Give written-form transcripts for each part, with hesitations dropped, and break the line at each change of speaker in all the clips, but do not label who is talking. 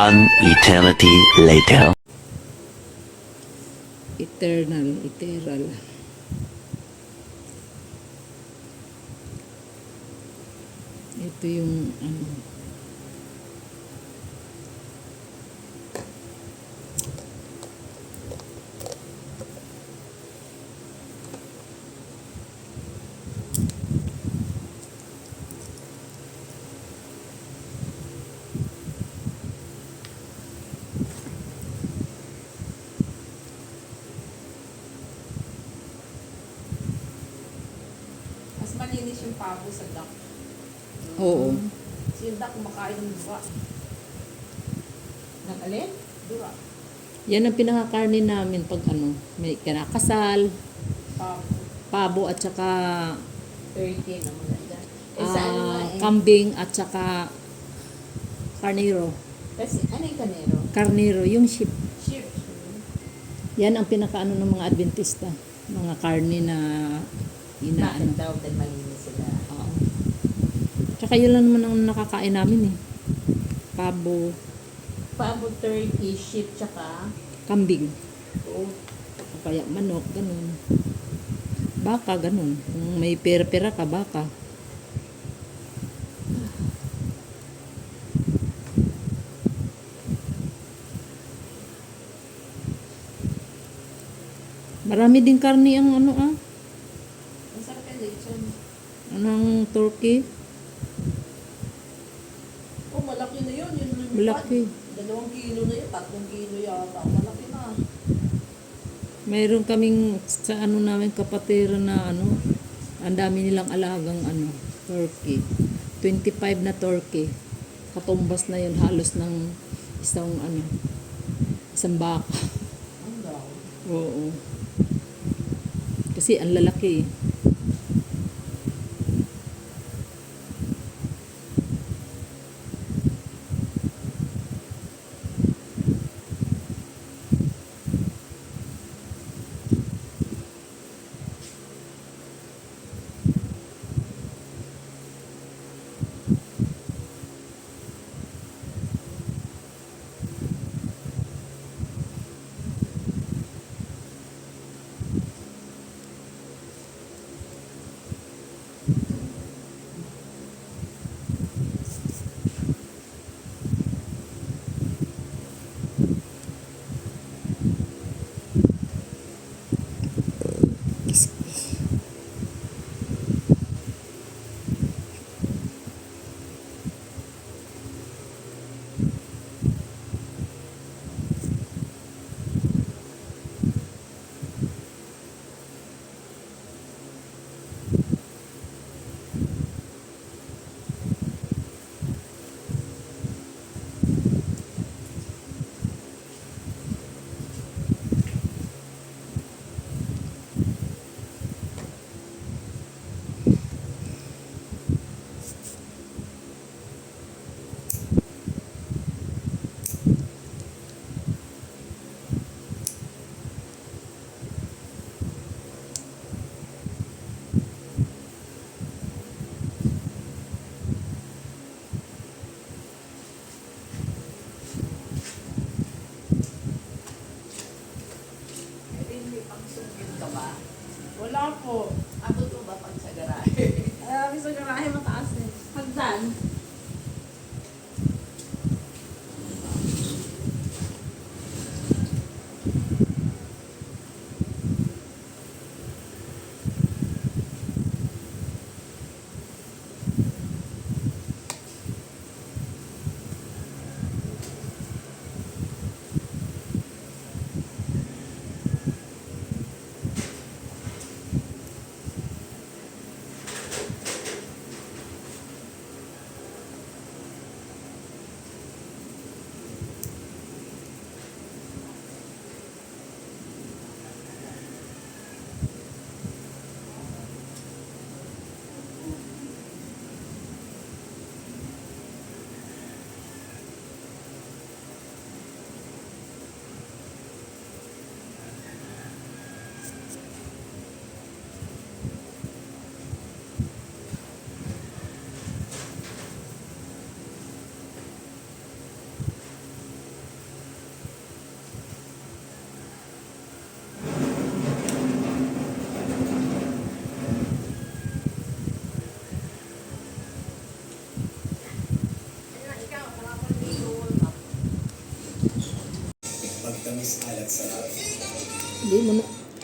One eternity later.
Eternal. Ito yung ano.
Mas malinis yung pabo sa duck.
Oo.
Kasi yung duck kumakain ng dura. Nag-alin? Dura.
Yan ang pinakakarne namin pag ano, may kinakasal,
Pabo.
pabo at saka
Turkey na maganda. Eh sa ano nga eh.
kambing at saka karnero.
Kasi ano yung kanero?
Karnero, yung sheep.
Sheep.
Yan ang pinakaano ng mga Adventista. Mga karne na
Bakit
inaano.
daw dahil malinis sila?
Oo. Tsaka yun lang naman ang nakakain namin eh. Pabo,
Pabo, turkey, sheep, tsaka
kambing.
oh,
O kaya manok, ganun. Baka, ganun. Kung may pera-pera ka, baka. Marami din karne ang ano
masarap yung lechon.
anong turkey.
Oh, malaki na yun. Yun lumipad.
Malaki.
2 kilo na yun. 3 kilo yata. Malaki na.
Mayroon kaming sa ano namin kapatira na ano, ang dami nilang alagang ano, turkey. 25 na turkey. Katumbas na yun halos ng isang baka.
Ang daw.
Oo. Kasi ang lalaki eh.
Pwede hindi pang sungkit ka ba? Wala po. Abot mo ba pag sa garahe? Ay, sa garahe mataas eh. Hagdan.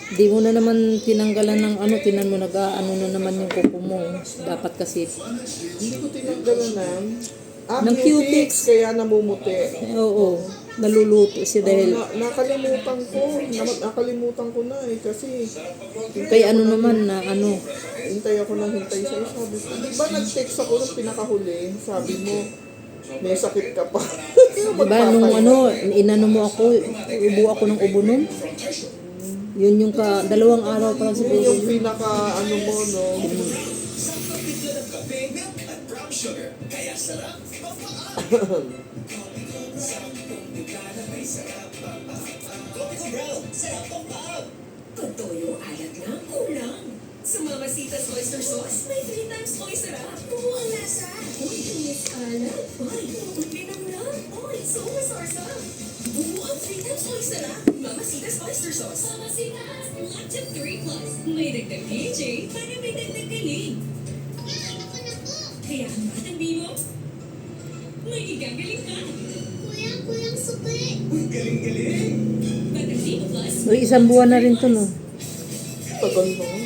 Di mo na naman tinanggalan ng ano, tinan mo nag-ano na naman yung kuko mo. Dapat kasi,
Hindi ko tinanggalan
Ng
Q-tips, kaya namumuti.
oo, naluluto siya dahil,
Nakalimutan ko na kasi
kaya ano naman na ano,
hintay ako ng hintay sa'yo. Sabi ko, di ba nag-text ako nung pinakahuli? Sabi mo, may sakit ka pa.
diba nung ano, inano mo ako, ubo ako ng ubo nun. Yun yung dalawang araw pa lang
Yun
siguro.
yung pinaka ano mo, no?
Pag toyo, alat lang, kulang. Sa Mamacita's Oyster Sauce, may 3 times oyster sarap. Oo, ang lasa. Uy, tumis alat. Ay, ulinam lang. Uy, so masarap. Buo ang 3 times oyster sarap. Mamacita's Oyster Sauce. Mamacita's, Lactive 3 Plus. May dagdag PJ, para may dagdag galing. Kaya ang batang bimo, may igagaling ka.
Kuyang suki.
Batang bimo plus,
Uy, isang buwan na rin to, no?
Tagal mo.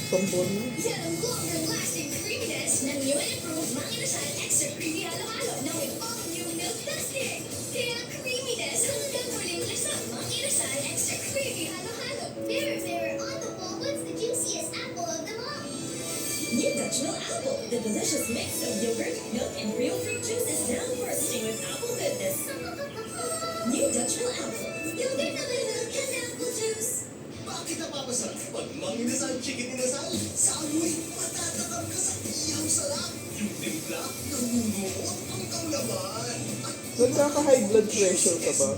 Sambon na.
Yan ang longer-lasting creaminess ng new and improved Mang Inasal Extra Creamy Halo-Halo na with all-new milk plastic. Kaya creaminess hanggang muling lasa Mang Inasal Extra Creamy Halo-Halo. Mirror on the wall, what's the juiciest apple of them all?
New Dutch Mill Apple, the delicious mix of yogurt, milk, and real fruit juice is now bursting with apple goodness. New Dutch Mill Apple.
Yogurt na may milk and apple juice.
Bakit napapasarap pag manginasal chicken inasal? Sa amoy, matatakam ka sa iyang sarap. Yung timpla, namumuot ang kaulaban. At
Nagkaka-high blood pressure ka ba?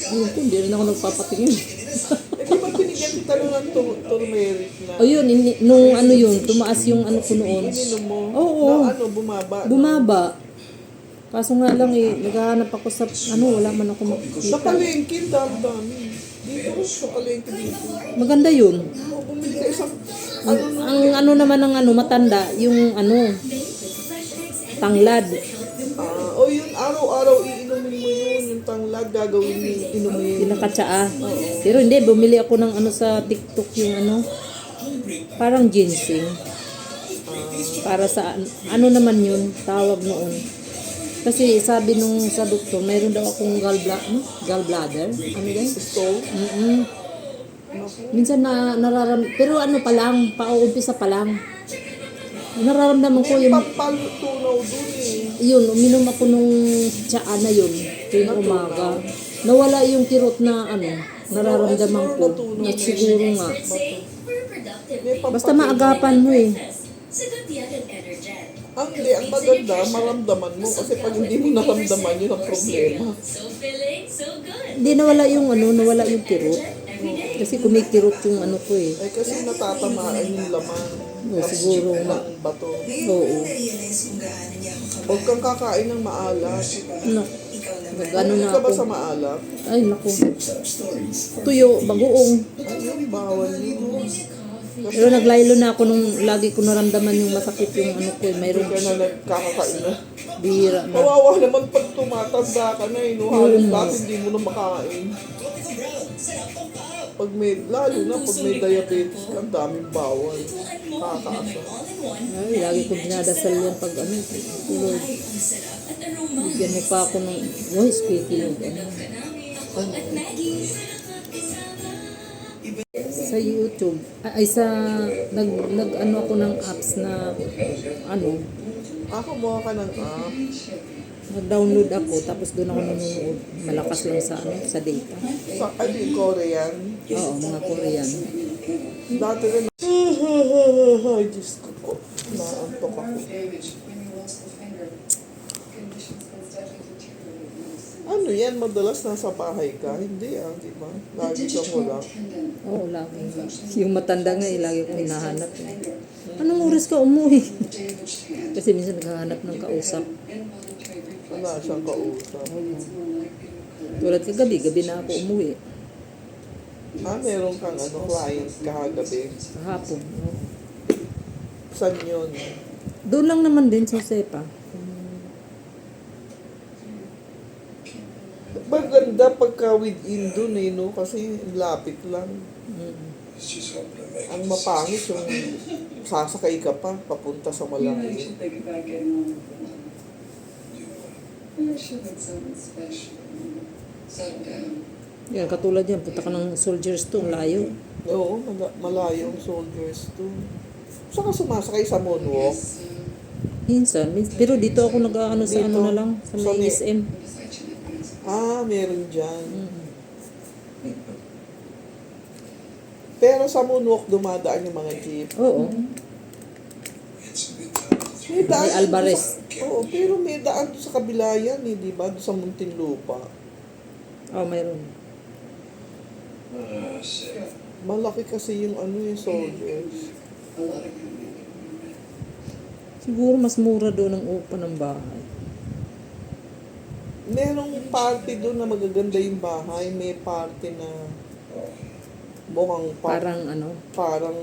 Ayun ko, hindi rin ako nagpapatingin.
Di ba binigyan kita nun ng turmeric na
O yun, nung ano yun, tumaas yung ano ko noon.
ininom mo?
Oo.
Na ano, bumaba? no?
Bumaba. Kaso nga lang naghahanap ako sa, wala man ako
Sa
makikita.
palengke, dami. Dito, sa palengke dito.
Maganda yun.
O, bumili ka isang,
Ang ano naman ng matanda, yung tanglad.
o yun, araw-araw iinumin mo yun, yung tanglad, gagawin mo, inumin.
Pinakatsaa. Pero hindi, bumili ako ng sa TikTok yung parang ginseng. Para sa, naman yun, tawag noon. Kasi sabi nung sa doktor, mayroon daw akong gallbladder. Ano yan?
Stove.
Minsan pero pa lang, pauumpisa pa lang. Nararamdaman ko yung,
Pampatunaw dun
yun, uminom ako nung tsaa na yun, tuwing umaga. Nawala yung kirot na nararamdaman ko. At siguro nga. Basta maagapan mo eh.
Sagot yan ang Energen.
Ang maganda, maramdaman mo. Kasi pag hindi mo naramdaman, yun ang problema.
So filling, so good.
Hindi nawala yung kirot. Kasi kumikirot yung ko eh.
Eh kasi natatamaan yung laman.
Siguro nga.
Ng bato.
Oo.
Huwag kang kakain ng maalat.
Nag-ano na
Ka ba
ako.
sa maalat?
Ay, naku. Tuyo, bagoong.
Ayun, bawal yun.
Pero naglaylo na ako nung lagi ko naramdaman yung masakit yung ko eh. Mayroon
Ka na nagkakakain na.
bihira na.
Kawawa naman pag tumatanda ka na eh. No? Halos dati hindi mo na makain. Lalo na pag may diabetes ka, ang daming bawal. Kakaasa.
Ay, lagi ko dinadasal yan pag Lord. Bigyan mo pa ako ng, speaking of sa YouTube, nag ako ng apps na,
Kumuha ka ng app.
nag-download ako, tapos doon ako nanonood. Malakas lang sa data.
Sa Korean.
Oo, mga Korean.
Dati rin. Ay, Diyos ko po. Naantok ako. Ano yan? Madalas nasa bahay ka? Hindi di ba? Lagi kang wala.
Oo, lagi. Yung matanda nga, lagi kong hinahanap. Anong oras ka umuwi? Kasi minsan naghahanap ng kausap.
Wala siyang kausap.
Tulad gabi na ako umuwi.
Meron kang client kahagabi.
Kahapon. No?
Saan yun?
Doon lang naman din sa SEPA.
Maganda Maganda pagka within dun eh, no? Kasi lapit lang. Ang mapangit yung sasakay ka pa, papunta sa malaki.
Yan, katulad yan, punta ka ng Soldiers to, layo.
Oo, malayong soldiers to. Saka sumasakay sa moonwalk.
Minsan, pero dito ako nag-ano sa
Dito,
ano na lang, sa
sa
may
may-
SM.
Ah, meron dyan. Pero sa moonwalk dumadaan yung mga jeep.
Oo.
May daan
May Alvarez.
Oo, pero may daan doon sa kabila yan eh, di ba? Doon sa Muntinlupa.
Oh, mayroon.
Malaki kasi yung ano yung soldiers.
Siguro mas mura doon ang upa ng bahay.
Merong party doon na magaganda yung bahay. May party na mukhang
Parang ano,
parang